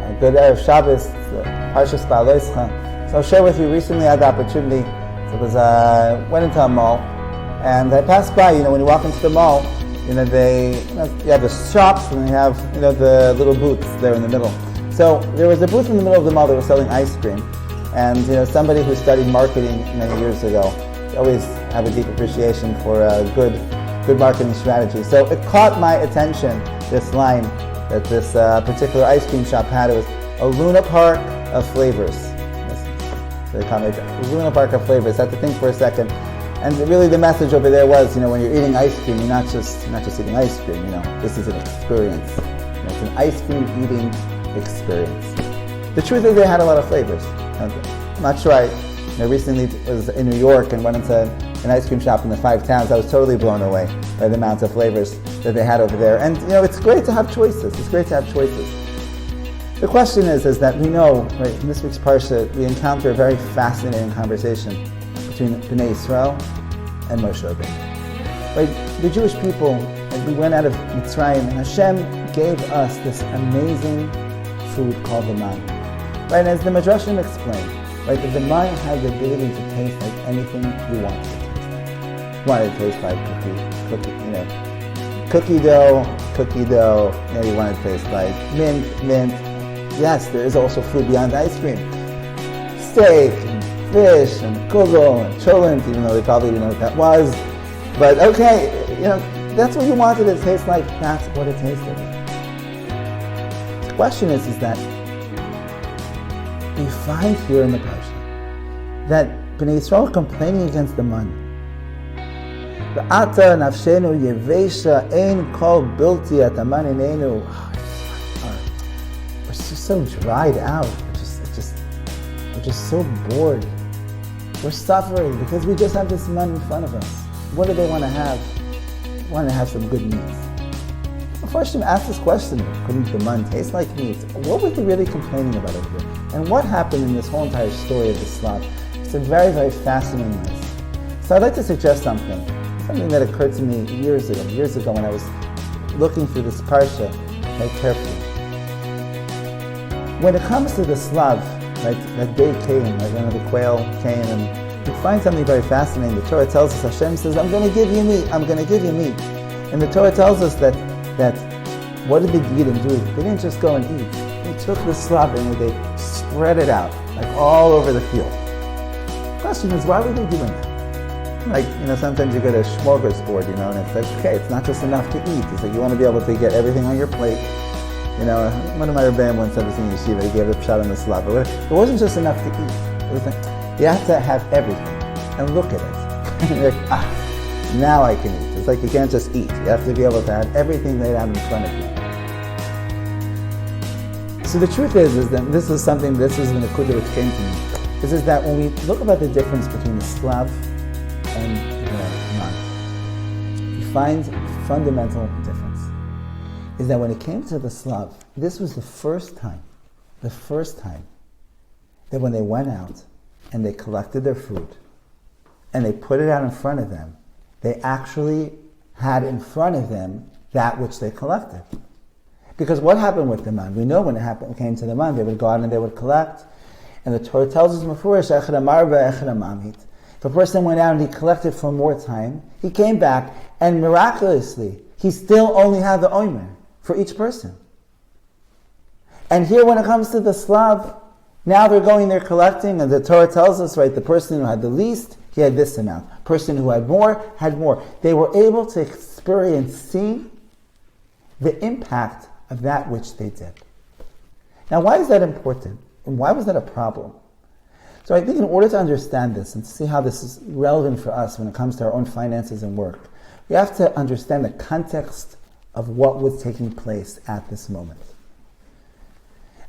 a good Erev Shabbos, Parsha Bahalotecha. So I'll share with you, recently I had the opportunity, went into a mall, and I passed by, when you walk into the mall, you have the shops, and they have, the little booths there in the middle. So there was a booth in the middle of the mall that was selling ice cream, and somebody who studied marketing many years ago, always have a deep appreciation for a good marketing strategy. So it caught my attention, this line that this particular ice cream shop had. It was a Luna Park of flavors. So they call it a Luna Park of flavors. I had to think for a second. And really the message over there was, when you're eating ice cream, you're not just eating ice cream, this is an experience. It's an ice cream eating experience. The truth is they had a lot of flavors. I'm not sure I recently was in New York and went into an ice cream shop in the Five Towns. I was totally blown away by the amount of flavors that they had over there. And it's great to have choices. The question is that we know, right, in this week's Parsha, we encounter a very fascinating conversation between Bnei Israel and Moshe Rabbeinu. Right, the Jewish people, as we went out of Mitzrayim, and Hashem gave us this amazing food called the man. Right, and as the Midrashim explained, right, the man had the ability to taste like anything you want it to taste like. You want it to taste like cookie dough. You want it to taste like mint. Yes, there is also food beyond ice cream. Steak, and fish, and kugel, and cholent, even though they probably didn't know what that was. But okay, that's what you wanted it to taste like. That's what it tasted like. The question is that we find here in the Parsha that Bnei Yisrael are complaining against the man. V'ata nafshenu yevesha ein kol bilti ataman inenu. We're just so dried out. We're just so bored. We're suffering because we just have this man in front of us. What do they want to have? They want to have some good meat. First, ask this question: couldn't the man taste like meat? What were they really complaining about over here? And what happened in this whole entire story of the Slav? It's a very, very fascinating list. So I'd like to suggest something that occurred to me years ago when I was looking through this Parsha very carefully. When it comes to the Slav, that day came, the quail came, and we find something very fascinating. The Torah tells us, Hashem says, I'm going to give you meat. And the Torah tells us that what did the Yidden do? They didn't just go and eat. They took the Slav and they spread it out, all over the field. The question is, why were they doing that? Sometimes you go to a smorgasbord, and it's like, okay, it's not just enough to eat. It's like you want to be able to get everything on your plate. One of my Rabbi once said this in Yeshiva, he gave a shot on the Slav. It wasn't just enough to eat. It was like, you have to have everything. And look at it. And you're like, now I can eat. It's like you can't just eat. You have to be able to have everything laid out in front of you. So the truth is that this is the Nekuda which came to me. This is that when we look about the difference between the Slav and the man, we find a fundamental difference. Is that when it came to the Slav, this was the first time that when they went out and they collected their food and they put it out in front of them, they actually had in front of them that which they collected. Because what happened with the man? We know when it came to the man, they would go out and they would collect. And the Torah tells us, if a person went out and he collected for more time, he came back and miraculously, he still only had the omer for each person. And here when it comes to the Slav, now they're collecting, and the Torah tells us, right, the person who had the least, he had this amount. Person who had more. They were able to see the impact of that which they did. Now, why is that important? And why was that a problem? So I think in order to understand this and to see how this is relevant for us when it comes to our own finances and work, we have to understand the context of what was taking place at this moment.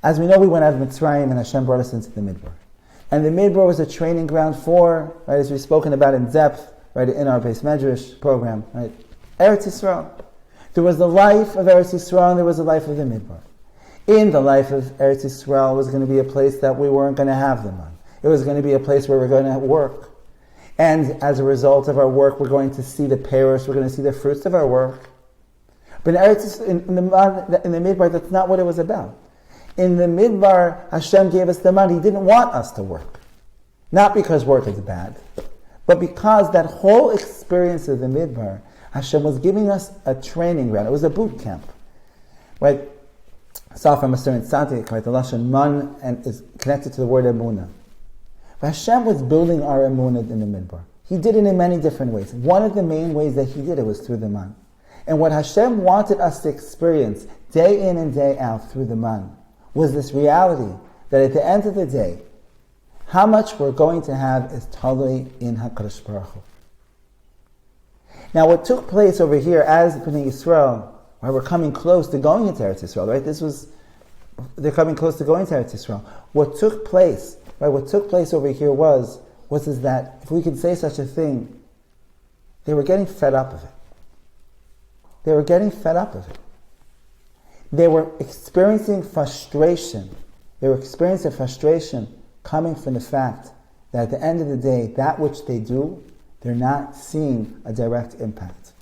As we know, we went out of Mitzrayim and Hashem brought us into the Midbar. And the Midbar was a training ground for, right, as we've spoken about in depth, right, in our base Medrash program, right, Eretz Yisrael. There was the life of Eretz Yisrael and there was the life of the Midbar. In the life of Eretz Yisrael was going to be a place that we weren't going to have them on. It was going to be a place where we're going to work. And as a result of our work, we're going to see the peros, we're going to see the fruits of our work. But in the Midbar, that's not what it was about. In the Midbar, Hashem gave us the man. He didn't want us to work. Not because work is bad, but because that whole experience of the Midbar, Hashem was giving us a training ground. It was a boot camp. Right? Saw from a certain tzaddik, right? The lashon man and is connected to the word emunah. But Hashem was building our emunah in the Midbar. He did it in many different ways. One of the main ways that He did it was through the man. And what Hashem wanted us to experience day in and day out through the man was this reality that at the end of the day, how much we're going to have is totally in HaKadosh Baruch Hu. Now, what took place over here as Bnei Yisrael, where we're coming close to going into Eretz Yisrael, right? They're coming close to going to Eretz Yisrael. What took place over here was that, if we can say such a thing, they were getting fed up of it. They were getting fed up of it. They were experiencing frustration. They were experiencing frustration coming from the fact that at the end of the day, that which they do, they're not seeing a direct impact.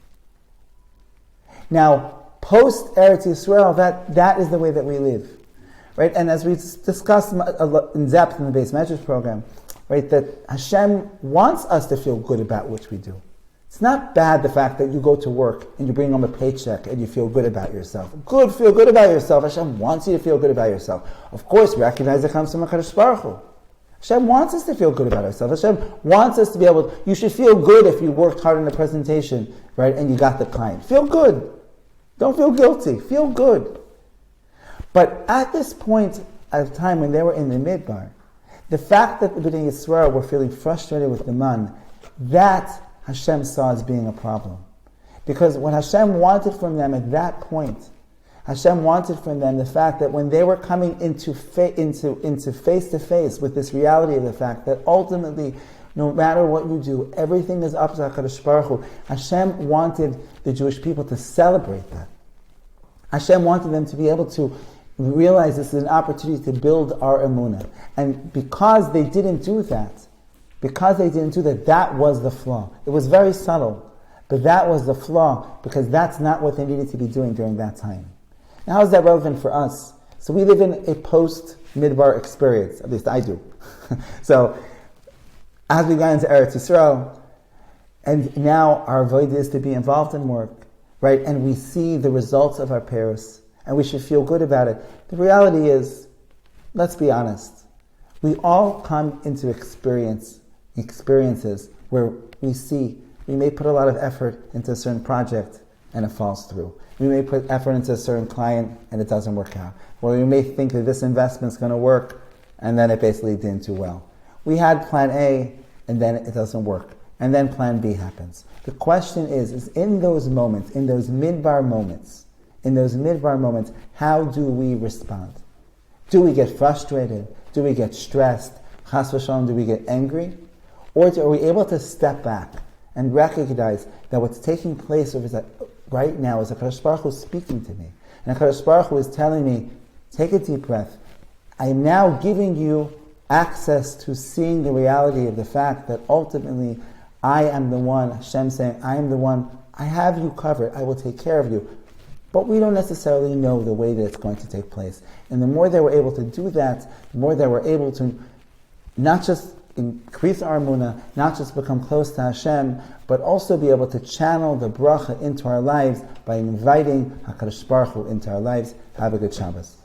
Now, post Eretz Yisrael, that is the way that we live, right? And as we discussed in depth in the base measures program, right, that Hashem wants us to feel good about what we do. It's not bad the fact that you go to work and you bring home a paycheck and you feel good about yourself. Good, feel good about yourself. Hashem wants you to feel good about yourself. Of course, recognize it comes from HaKadosh Baruch Hu. Hashem wants us to feel good about ourselves. Hashem wants us to be able to, you should feel good if you worked hard on a presentation, right, and you got the client. Feel good. Don't feel guilty. Feel good. But at this point of time when they were in the Midbar, the fact that the Bnei Yisrael were feeling frustrated with the man, that Hashem saw as being a problem. Because what Hashem wanted from them at that point, Hashem wanted from them the fact that when they were coming into face to face with this reality of the fact that ultimately, no matter what you do, everything is up to HaKadosh Baruch Hu, Hashem wanted the Jewish people to celebrate that. Hashem wanted them to be able to realize this is an opportunity to build our emunah. And because they didn't do that, that was the flaw. It was very subtle, but that was the flaw because that's not what they needed to be doing during that time. Now, how is that relevant for us? So we live in a post-Midbar experience, at least I do. So, as we got into Eretz Yisrael, and now our avodah is to be involved in work, right? And we see the results of our Paris, and we should feel good about it. The reality is, let's be honest, we all come into experiences where we may put a lot of effort into a certain project and it falls through. We may put effort into a certain client and it doesn't work out. Or we may think that this investment is going to work and then it basically didn't do well. We had plan A and then it doesn't work. And then plan B happens. The question is in those moments, in those midbar moments, how do we respond? Do we get frustrated? Do we get stressed? Chas v'shalom, do we get angry? Or are we able to step back and recognize that what's taking place right now is HaKadosh Baruch Hu speaking to me. And HaKadosh Baruch Hu is telling me, take a deep breath. I am now giving you access to seeing the reality of the fact that ultimately I am the one, Hashem saying, I am the one, I have you covered, I will take care of you. But we don't necessarily know the way that it's going to take place. And the more that we're able to do that, the more that we're able to not just increase our emunah, not just become close to Hashem, but also be able to channel the bracha into our lives by inviting HaKadosh Baruch Hu into our lives. Have a good Shabbos.